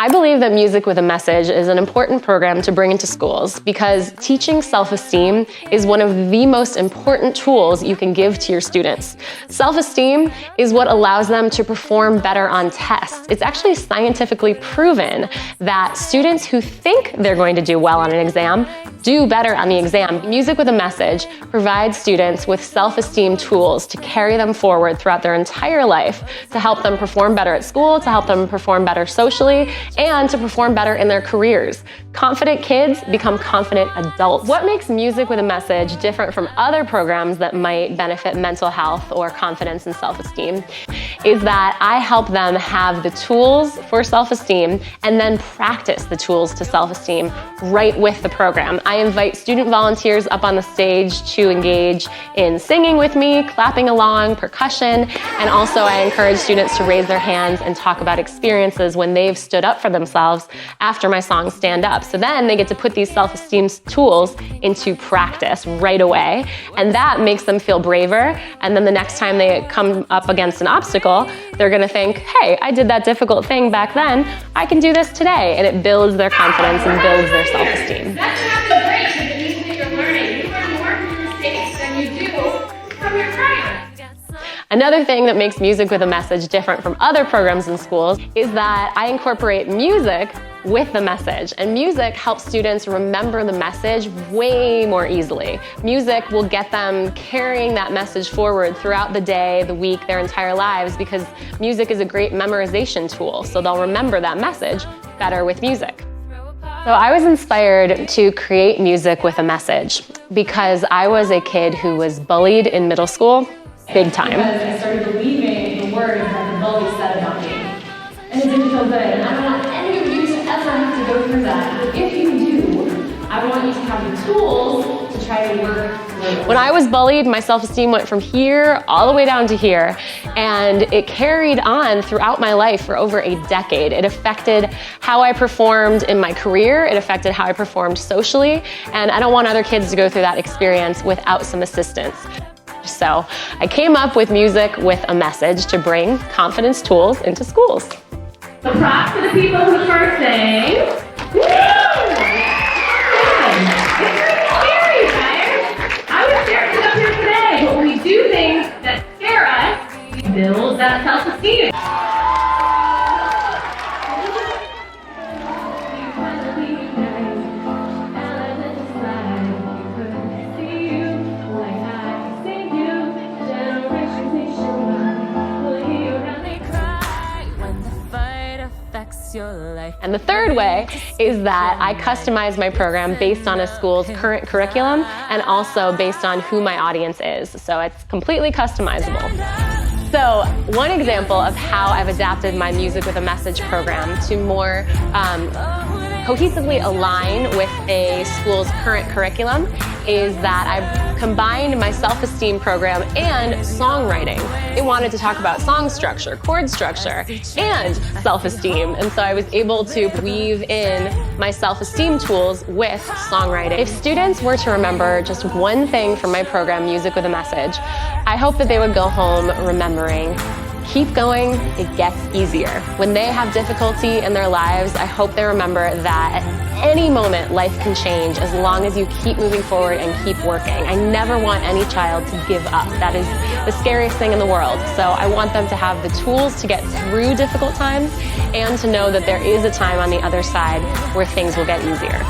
I believe that Music with a Message is an important program to bring into schools because teaching self-esteem is one of the most important tools you can give to your students. Self-esteem is what allows them to perform better on tests. It's actually scientifically proven that students who think they're going to do well on an exam do better on the exam. Music with a Message provides students with self-esteem tools to carry them forward throughout their entire life, to help them perform better at school, to help them perform better socially, and to perform better in their careers. Confident kids become confident adults. What makes Music with a Message different from other programs that might benefit mental health or confidence and self-esteem is that I help them have the tools for self-esteem and then practice the tools to self-esteem right with the program. I invite student volunteers up on the stage to engage in singing with me, clapping along, percussion, and also I encourage students to raise their hands and talk about experiences when they've stood up for themselves after my song Stand Up. So then they get to put these self-esteem tools into practice right away, and that makes them feel braver, and then the next time they come up against an obstacle, they're gonna think, hey, I did that difficult thing back then, I can do this today, and it builds their confidence and builds their self-esteem. That's not the great with the music that you're learning. You learn more from mistakes than you do from your triumphs. Another thing that makes Music with a Message different from other programs in schools is that I incorporate music with the message, and music helps students remember the message way more easily. Music will get them carrying that message forward throughout the day, the week, their entire lives, because music is a great memorization tool, so they'll remember that message better with music. So I was inspired to create Music with a Message because I was a kid who was bullied in middle school, big time. Because I started believing the words that the bully said about me. And it didn't feel good. And I don't want any of you to ever have to go through that. But if you do, I want you to have the tools to try to work through it. When I was bullied, my self-esteem went from here all the way down to here. And it carried on throughout my life for over a decade. It affected how I performed in my career. It affected how I performed socially. And I don't want other kids to go through that experience without some assistance. So I came up with Music with a Message to bring confidence tools into schools. So props to the people who first sang. Woo! It's pretty scary, guys. I was scared to come here today, but when we do things that scare us, we build that self-esteem. And the third way is that I customize my program based on a school's current curriculum and also based on who my audience is. So it's completely customizable. So one example of how I've adapted my Music with a Message program to more cohesively align with a school's current curriculum is that I've combined my self-esteem program and songwriting. They wanted to talk about song structure, chord structure, and self-esteem. And so I was able to weave in my self-esteem tools with songwriting. If students were to remember just one thing from my program, Music with a Message, I hope that they would go home remembering, keep going, it gets easier. When they have difficulty in their lives, I hope they remember that at any moment life can change as long as you keep moving forward and keep working. I never want any child to give up. That is the scariest thing in the world. So I want them to have the tools to get through difficult times and to know that there is a time on the other side where things will get easier.